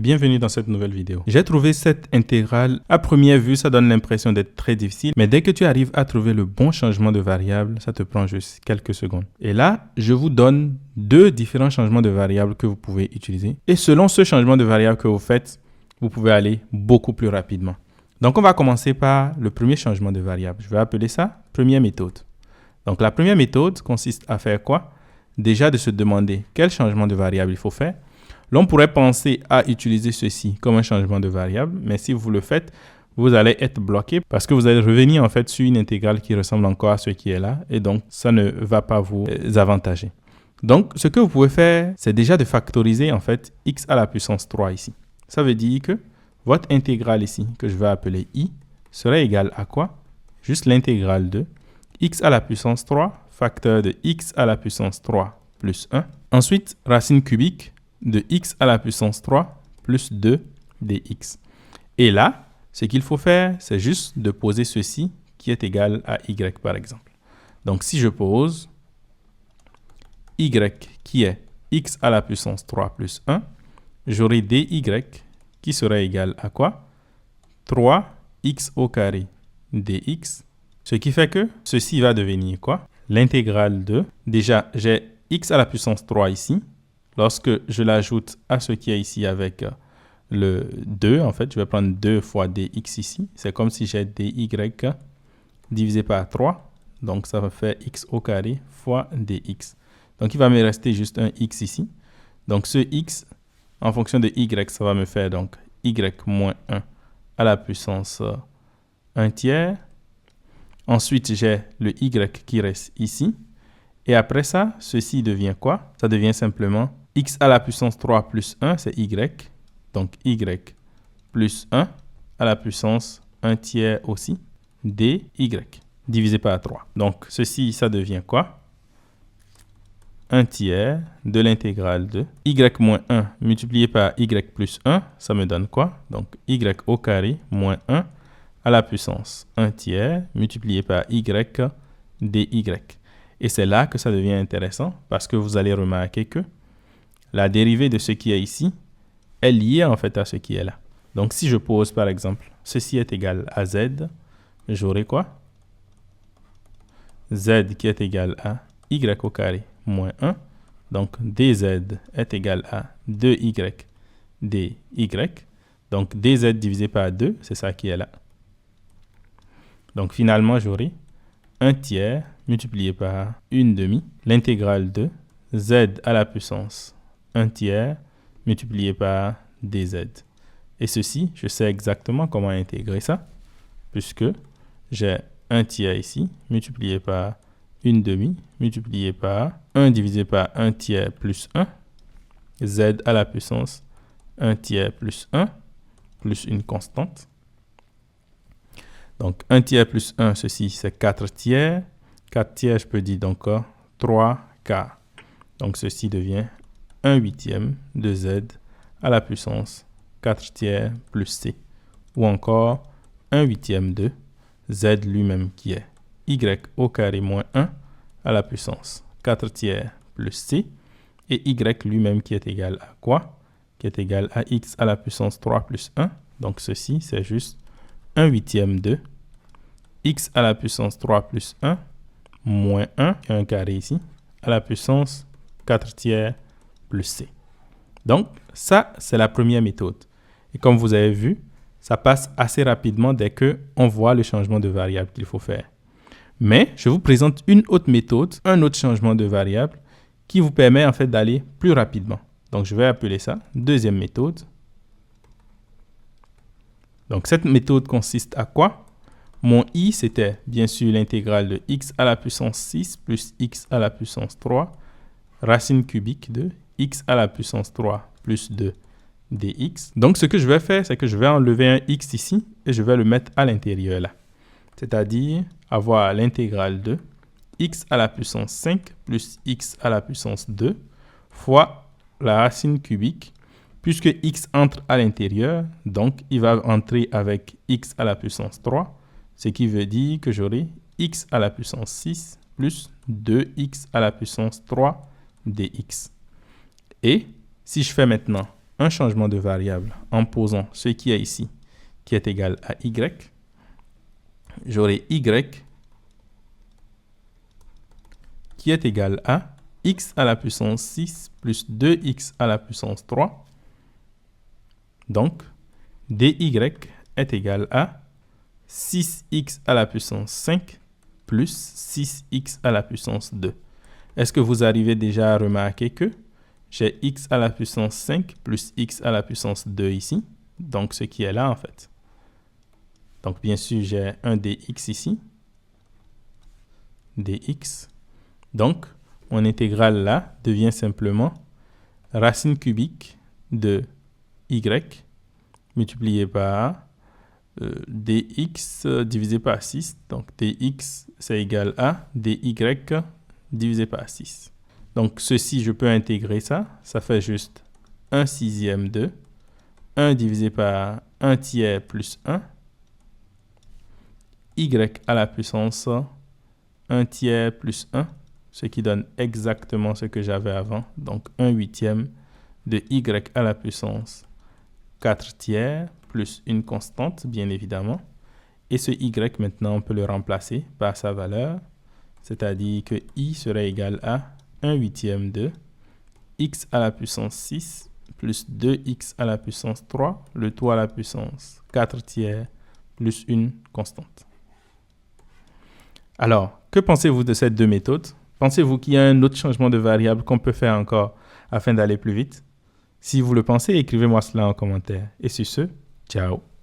bienvenue dans cette nouvelle vidéo. J'ai trouvé cette intégrale, à première vue, ça donne l'impression d'être très difficile, mais dès que tu arrives à trouver le bon changement de variable, ça te prend juste quelques secondes. Et là, je vous donne deux différents changements de variable que vous pouvez utiliser. Et selon ce changement de variable que vous faites, vous pouvez aller beaucoup plus rapidement. Donc, on va commencer par le premier changement de variable. Je vais appeler ça première méthode. Donc, la première méthode consiste à faire quoi? Déjà de se demander quel changement de variable il faut faire. L'on pourrait penser à utiliser ceci comme un changement de variable, mais si vous le faites, vous allez être bloqué parce que vous allez revenir en fait sur une intégrale qui ressemble encore à ce qui est là et donc ça ne va pas vous avantager. Donc, ce que vous pouvez faire, c'est déjà de factoriser en fait x à la puissance 3 ici. Ça veut dire que votre intégrale ici, que je vais appeler i, serait égale à quoi? Juste l'intégrale de x à la puissance 3, facteur de x à la puissance 3 plus 1. Ensuite, racine cubique de x à la puissance 3 plus 2 dx. Et là, ce qu'il faut faire, c'est juste de poser ceci qui est égal à y par exemple. Donc, si je pose y qui est x à la puissance 3 plus 1, j'aurai dy qui serait égal à quoi? 3x au carré dx. Ce qui fait que ceci va devenir quoi? L'intégrale de, déjà, j'ai x à la puissance 3 ici. Lorsque je l'ajoute à ce qui est ici avec le 2, en fait, je vais prendre 2 fois dx ici. C'est comme si j'ai dy divisé par 3. Donc, ça va faire x au carré fois dx. Donc, il va me rester juste un x ici. Donc, ce x, en fonction de y, ça va me faire donc y moins 1 à la puissance 1 tiers. Ensuite, j'ai le y qui reste ici. Et après ça, ceci devient quoi? Ça devient simplement x à la puissance 3 plus 1, c'est y. Donc, y plus 1 à la puissance 1 tiers aussi, dy, divisé par 3. Donc, ceci, ça devient quoi? 1 tiers de l'intégrale de y moins 1 multiplié par y plus 1, ça me donne quoi? Donc, y au carré moins 1 à la puissance 1 tiers multiplié par y dy. Et c'est là que ça devient intéressant parce que vous allez remarquer que la dérivée de ce qui est ici est liée en fait à ce qui est là. Donc, si je pose par exemple, ceci est égal à z, j'aurai quoi? Z qui est égal à y au carré moins 1. Donc, dz est égal à 2y dy. Donc, dz divisé par 2, c'est ça qui est là. Donc, finalement, j'aurai 1 tiers multiplié par 1 demi, l'intégrale de z à la puissance 1 tiers multiplié par dz. Et ceci, je sais exactement comment intégrer ça, puisque j'ai 1 tiers ici, multiplié par 1 demi, multiplié par 1 divisé par 1 tiers plus 1, z à la puissance 1 tiers plus 1, plus une constante. Donc, 1 tiers plus 1, ceci, c'est 4 tiers. 4 tiers, je peux dire donc 3 quarts. Donc, ceci devient 1 huitième de z à la puissance 4 tiers plus c. Ou encore 1 huitième de z lui-même qui est y au carré moins 1 à la puissance 4 tiers plus c. Et y lui-même qui est égal à quoi? Qui est égal à x à la puissance 3 plus 1. Donc, ceci, c'est juste 1 huitième de x à la puissance 3 plus 1 moins 1, un carré ici, à la puissance 4 tiers plus c. Donc, ça, c'est la première méthode. Et comme vous avez vu, ça passe assez rapidement dès qu'on voit le changement de variable qu'il faut faire. Mais je vous présente une autre méthode, un autre changement de variable qui vous permet en fait d'aller plus rapidement. Donc, je vais appeler ça deuxième méthode. Donc, cette méthode consiste à quoi? Mon i, c'était bien sûr l'intégrale de x à la puissance 6 plus x à la puissance 3, racine cubique de x à la puissance 3 plus 2 dx. Donc, ce que je vais faire, c'est que je vais enlever un x ici et je vais le mettre à l'intérieur là. C'est-à-dire avoir l'intégrale de x à la puissance 5 plus x à la puissance 2 fois la racine cubique. Puisque x entre à l'intérieur, donc il va entrer avec x à la puissance 3, ce qui veut dire que j'aurai x à la puissance 6 plus 2x à la puissance 3 dx. Et si je fais maintenant un changement de variable en posant ce qui est ici, qui est égal à y, j'aurai y qui est égal à x à la puissance 6 plus 2x à la puissance 3. Donc, dy est égal à 6x à la puissance 5 plus 6x à la puissance 2. Est-ce que vous arrivez déjà à remarquer que j'ai x à la puissance 5 plus x à la puissance 2 ici, donc ce qui est là en fait. Donc bien sûr, j'ai un dx ici, dx. Donc, mon intégrale là devient simplement racine cubique de y multiplié par dx divisé par 6. Donc, dx, c'est égal à dy divisé par 6. Donc, ceci, je peux intégrer ça. Ça fait juste 1 sixième de 1 divisé par 1 tiers plus 1. Y à la puissance 1 tiers plus 1. Ce qui donne exactement ce que j'avais avant. Donc, 1 huitième de y à la puissance 4 tiers plus une constante, bien évidemment. Et ce y, maintenant, on peut le remplacer par sa valeur. C'est-à-dire que i serait égal à 1 huitième de x à la puissance 6 plus 2x à la puissance 3, le tout à la puissance 4 tiers plus une constante. Alors, que pensez-vous de ces deux méthodes? Pensez-vous qu'il y a un autre changement de variable qu'on peut faire encore afin d'aller plus vite? Si vous le pensez, écrivez-moi cela en commentaire. Et sur ce, ciao!